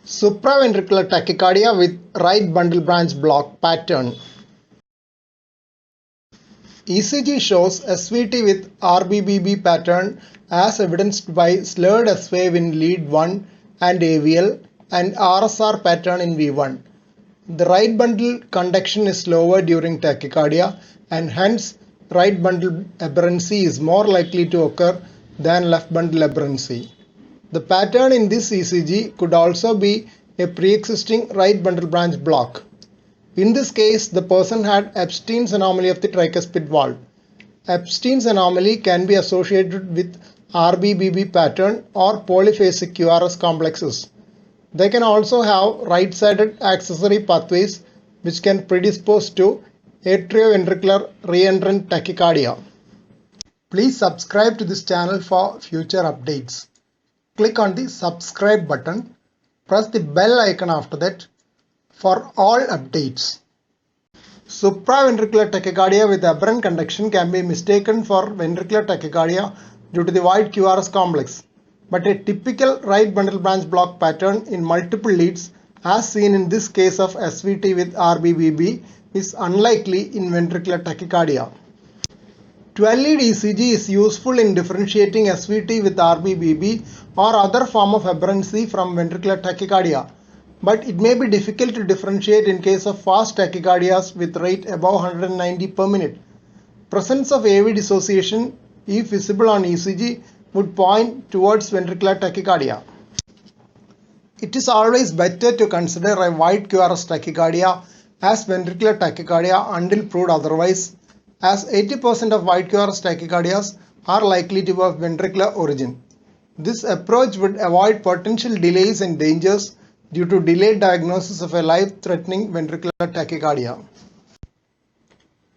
Supraventricular tachycardia with right bundle branch block pattern. ECG shows SVT with RBBB pattern as evidenced by slurred S wave in lead 1 and AVL and RSR pattern in V1. The right bundle conduction is slower during tachycardia and hence right bundle aberrancy is more likely to occur than left bundle aberrancy. The pattern in this ECG could also be a pre-existing right bundle branch block. In this case, the person had Epstein's anomaly of the tricuspid valve. Epstein's anomaly can be associated with RBBB pattern or polyphasic QRS complexes. They can also have right-sided accessory pathways which can predispose to atrioventricular reentrant tachycardia. Please subscribe to this channel for future updates. Click on the subscribe button. Press the bell icon after that for all updates. Supraventricular tachycardia with aberrant conduction can be mistaken for ventricular tachycardia due to the wide QRS complex, but a typical right bundle branch block pattern in multiple leads as seen in this case of SVT with RBBB is unlikely in ventricular tachycardia. 12-lead ECG is useful in differentiating SVT with RBBB or other form of aberrancy from ventricular tachycardia, but it may be difficult to differentiate in case of fast tachycardias with rate above 190 per minute. Presence of AV dissociation, if visible on ECG, would point towards ventricular tachycardia. It is always better to consider a wide QRS tachycardia as ventricular tachycardia until proved otherwise, as 80% of wide QRS tachycardias are likely to be of ventricular origin. This approach would avoid potential delays and dangers due to delayed diagnosis of a life-threatening ventricular tachycardia.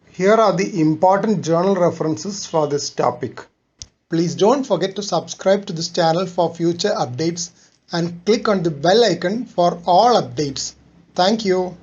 Here are the important journal references for this topic. Please don't forget to subscribe to this channel for future updates and click on the bell icon for all updates. Thank you.